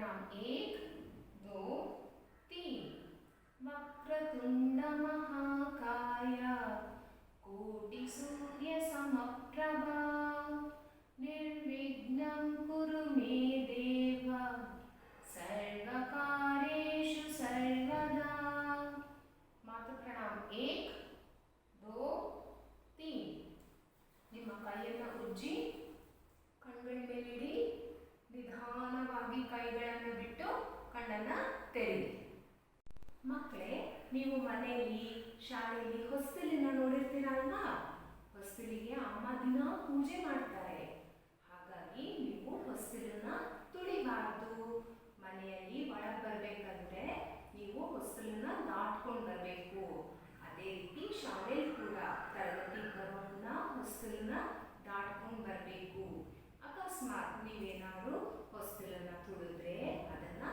प्रणाम। 1 2 3। वक्रतुंड महाकाय कोटि सूर्य समप्रभा निर्विघ्नं कुरु मे देव सर्वकार्येषु सर्वदा। मातु प्रणाम। 1 2 3। ನಿಮ್ಮ ಕೈಯನ್ನು ಉಜ್ಜಿ ಕಣ್ಗಳ ಮೇಲಿಡಿ. ನಿಧಾನವಾಗಿ ಕೈಗಳನ್ನು ಬಿಟ್ಟು ಕಣ್ಣನ್ನು ತೆರೆಯಿರಿ. ಮಕ್ಕಳೇ, ನೀವು ಮನೆಯಲ್ಲಿ ಶಾಲೆಯಲ್ಲಿ ಹೊಸ್ತಿಲನ್ನ ನೋಡಿರ್ತೀರಲ್ವಾ? ಹೊಸ್ತಿಲಿಗೆ ಅಮ್ಮ ದಿನ ಪೂಜೆ ಮಾಡ್ತಾರೆ. ಹಾಗಾಗಿ ನೀವು ಹೊಸ್ತಿಲನ್ನ ತುಳಿಬಾರ್ದು. ಮನೆಯಲ್ಲಿ ಒಳಗೆ ಬರಬೇಕಂದ್ರೆ ನೀವು ಹೊಸ್ತಿಲನ್ನ ದಾಟ್ಕೊಂಡು ಬರಬೇಕು. ಅದೇ ರೀತಿ ಶಾಲೆಯಲ್ಲಿ ಕೂಡ ತರಗತಿಗೆ ಬರೋ ಮುನ್ನ ಹೊಸ್ತಿಲನ್ನ ದಾಟ್ಕೊಂಡು ಬರಬೇಕು. ಅಕಸ್ಮಾತ್ ನೀವೇನಾದರೂ ಹೊಸ್ತಿಲನ್ನ ತುಳಿದ್ರೆ ಅದನ್ನ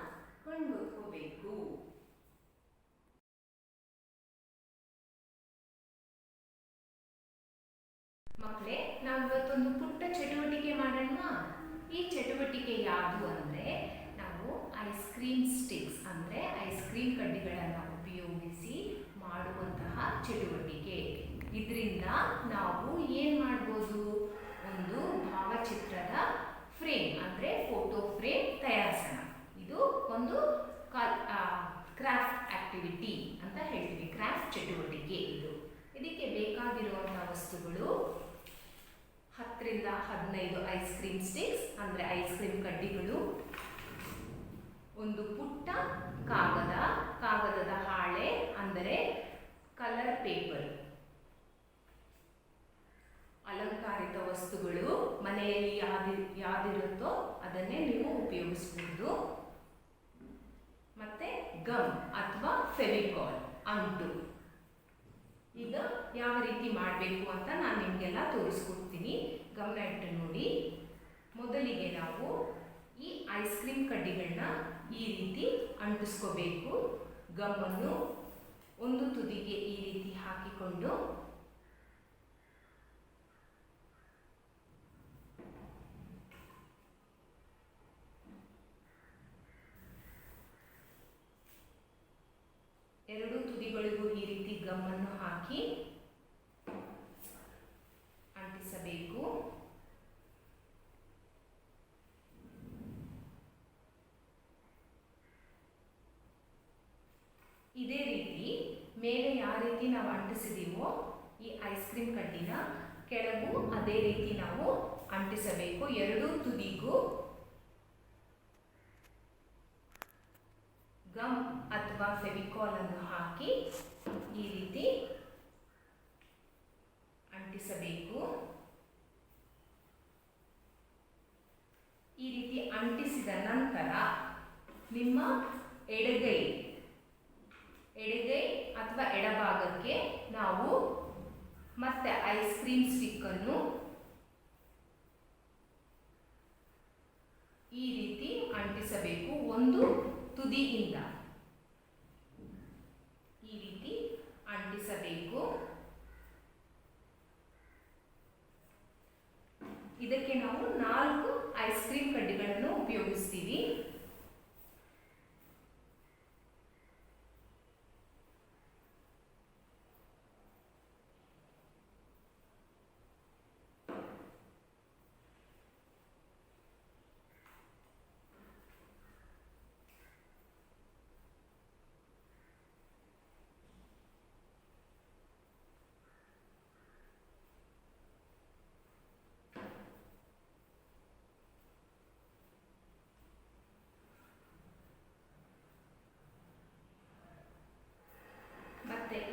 ಕಂಡುಹಿಡಿಯಬೇಕು. ಮಕ್ಕಳೇ, ನಾವು ಇವತ್ತೊಂದು ಪುಟ್ಟ ಚಟುವಟಿಕೆ ಮಾಡೋಣ. ಈ ಚಟುವಟಿಕೆ ಯಾವುದು ಅಂದರೆ, ನಾವು ಐಸ್ ಕ್ರೀಮ್ ಸ್ಟಿಕ್ಸ್ ಅಂದರೆ ಐಸ್ ಕ್ರೀಮ್ ಕಡ್ಡಿಗಳನ್ನು ಉಪಯೋಗಿಸಿ ಮಾಡುವಂತಹ ಚಟುವಟಿಕೆ. ಇದರಿಂದ ನಾವು ಏನು ಮಾಡ್ಬೋದು? ಒಂದು ಭಾವಚಿತ್ರದ ಫ್ರೇಮ್ ಅಂದರೆ ಫೋಟೋ ಫ್ರೇಮ್ ತಯಾರಿಸೋಣ. ಇದು ಒಂದು ಕ್ರಾಫ್ಟ್ ಆಕ್ಟಿವಿಟಿ ಅಂತ ಹೇಳ್ತೀವಿ, ಕ್ರಾಫ್ಟ್ ಚಟುವಟಿಕೆ ಇದು. ಇದಕ್ಕೆ ಬೇಕಾಗಿರುವಂಥ ವಸ್ತುಗಳು 10 ರಿಂದ 15 ಐಸ್ ಕ್ರೀಮ್ ಸ್ಟಿಕ್ಸ್ ಅಂದರೆ ಐಸ್ ಕ್ರೀಮ್ ಕಡ್ಡಿಗಳು, ಒಂದು ಪುಟ್ಟ ಕಾಗದದ ಹಾಳೆ ಅಂದರೆ ಕಲರ್ ಪೇಪರ್, ಅಲಂಕಾರಿತ ವಸ್ತುಗಳು ಮನೆಯಲ್ಲಿ ಯಾವ್ದಿರುತ್ತೋ ಅದನ್ನೇ ನೀವು ಉಪಯೋಗಿಸಬಹುದು. ಮತ್ತೆ ಗಮ್ ಅಥವಾ ಫೆವಿಕಾಲ್ ಅಂಟು. ಈಗ ಯಾವ ರೀತಿ ಮಾಡಬೇಕು ಅಂತ ನಾನು ನಿಮಗೆಲ್ಲ ತೋರಿಸ್ಕೊಡ್ತೀನಿ. ಗಮನ ಇಟ್ಟು ನೋಡಿ. ಮೊದಲಿಗೆ ನಾವು ಈ ಐಸ್ ಕ್ರೀಮ್ ಕಡ್ಡಿಗಳನ್ನ ಈ ರೀತಿ ಅಂಟಿಸ್ಕೋಬೇಕು. ಗಮ್ಮನ್ನು ಒಂದು ತುದಿಗೆ ಈ ರೀತಿ ಹಾಕಿಕೊಂಡು ಎರಡೂ ತುದಿಗಳಿಗೂ ಈ ರೀತಿ ಗಮ್ಮನ್ನು ಹಾಕಿ ಅಂಟಿಸಬೇಕು. ಇದೇ ರೀತಿ ಮೇಲೆ ಯಾವ ರೀತಿ ನಾವು ಅಂಟಿಸಿದೀವೋ ಈ ಐಸ್ ಕ್ರೀಮ್ ಕಡ್ಡಿನ ಕೆಳಗೂ ಅದೇ ರೀತಿ ನಾವು ಅಂಟಿಸಬೇಕು. ಎರಡೂ ತುದಿಗೂ ಗಮ್ ಅಥವಾ ಫೆವಿಕಾಲ್ ಅನ್ನು ಹಾಕಿ ಈ ರೀತಿ ಅಂಟಿಸಬೇಕು. ಈ ರೀತಿ ಅಂಟಿಸಿದ ನಂತರ ನಿಮ್ಮ ಎಡಗೈ ಅಥವಾ ಎಡಭಾಗಕ್ಕೆ ನಾವು ಮತ್ತೆ ಐಸ್ ಕ್ರೀಮ್ ಸ್ಟಿಕ್ ಅನ್ನು ಈ ರೀತಿ ಅಂಟಿಸಬೇಕು. ಒಂದು ತುದಿಯಿಂದ ಈ ರೀತಿ ಅಂಟಿಸಬೇಕು. ಇದಕ್ಕೆ ನಾವು 4 ಐಸ್ ಕ್ರೀಮ್ ಕಡ್ಡಿಗಳನ್ನು ಉಪಯೋಗಿಸ್ತೀವಿ.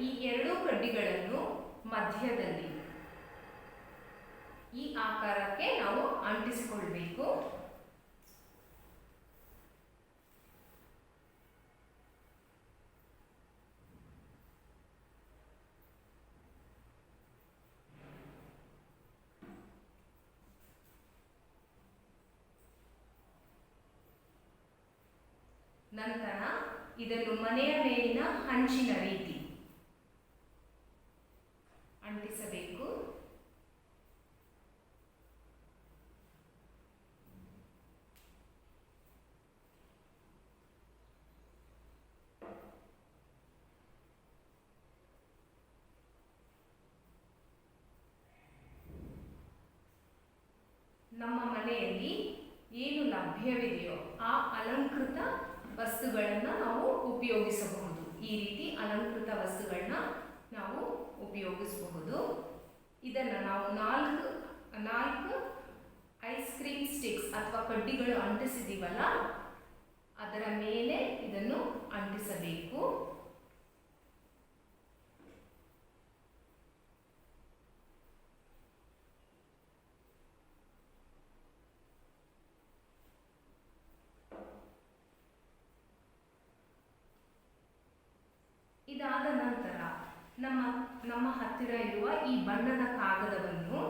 ಈ ಎರಡೂ ಕಡ್ಡಿಗಳನ್ನು ಮಧ್ಯದಲ್ಲಿ ಈ ಆಕಾರಕ್ಕೆ ನಾವು ಅಂಟಿಸಿಕೊಳ್ಳಬೇಕು. ನಂತರ ಇದನ್ನು ಮನೆಯ ಮೇಲಿನ ಹಂಚಿನ ರೀತಿ ಅಂಟಿಸಬೇಕು. ನಮ್ಮ ಮನೆಯಲ್ಲಿ ಏನು ಲಭ್ಯವಿದೆಯೋ ಆ ಅಲಂಕೃತ ವಸ್ತುಗಳನ್ನು ನಾವು ಉಪಯೋಗಿಸಬಹುದು. ಈ ರೀತಿ ಅಲಂಕೃತ ವಸ್ತುಗಳನ್ನ ನಾವು ಉಪಯೋಗಿಸಬಹುದು. ಇದನ್ನು ನಾವು ನಾಲ್ಕು ಐಸ್ ಕ್ರೀಮ್ ಸ್ಟಿಕ್ಸ್ ಅಥವಾ ಕಡ್ಡಿಗಳು ಅಂಟಿಸಿದೀವಲ್ಲ ಅದರ ಮೇಲೆ ಇದನ್ನು ಅಂಟಿಸಬೇಕು. ಇದಾದ ನಂತರ ನಮ್ಮ ಹತ್ತಿರ ಇರುವ ಈ ಬಣ್ಣದ ಕಾಗದವನ್ನು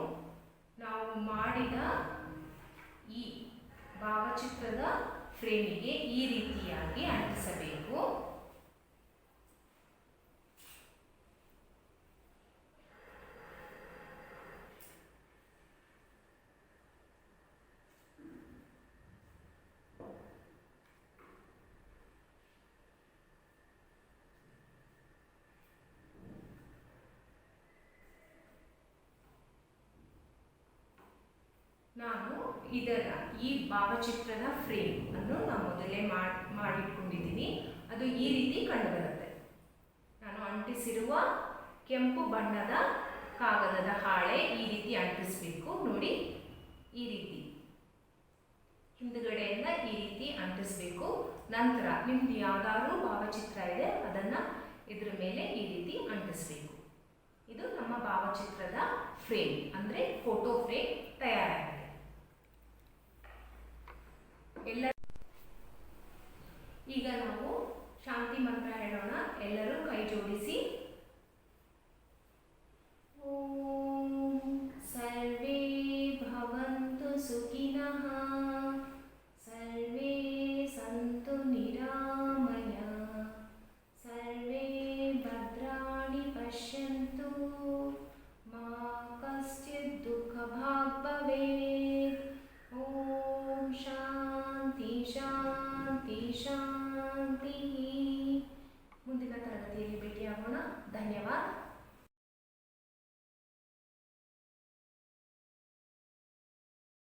ನಾವು ಮಾಡಿದ ಈ ಭಾವಚಿತ್ರದ ಫ್ರೇಮಿಗೆ ಈ ರೀತಿಯಾಗಿ ಅಂಟಿಸಬೇಕು. ನಾನು ಈ ಭಾವಚಿತ್ರದ ಫ್ರೇಮ್ ಅನ್ನು ನಾನು ಮೊದಲೇ ಮಾಡಿಟ್ಕೊಂಡಿದ್ದೀನಿ. ಅದು ಈ ರೀತಿ ಕಂಡುಬರುತ್ತೆ. ನಾನು ಅಂಟಿಸಿರುವ ಕೆಂಪು ಬಣ್ಣದ ಕಾಗದದ ಹಾಳೆ ಈ ರೀತಿ ಅಂಟಿಸಬೇಕು. ನೋಡಿ, ಈ ರೀತಿ ಹಿಂದುಗಡೆಯಿಂದ ಈ ರೀತಿ ಅಂಟಿಸಬೇಕು. ನಂತರ ನಿಮ್ದು ಯಾವ್ದಾದ್ರು ಭಾವಚಿತ್ರ ಇದೆ ಅದನ್ನು ಇದ್ರ ಮೇಲೆ ಈ ರೀತಿ ಅಂಟಿಸಬೇಕು. ಇದು ನಮ್ಮ ಭಾವಚಿತ್ರದ ಫ್ರೇಮ್ ಅಂದರೆ ಫೋಟೋ ಫ್ರೇಮ್ ತಯಾರಾಗಿದೆ. ಈಗ ನಾವು ಶಾಂತಿ ಮಂತ್ರ ಹೇಳೋಣ. ಎಲ್ಲರೂ ಕೈ ಜೋಡಿಸಿ. ಓಂ ಸರ್ವೇ ಭವಂತು ಸುಖಿನಃ, ಸರ್ವೇ ಸಂತು ನಿರಾಮಯ, ಸರ್ವೇ ಭದ್ರಾಣಿ ಪಶ್ಯಂತು, ಮಾ ಕಶ್ಚಿತ್ ದುಃಖ ಭಾಗ್ ಭವೇತ್.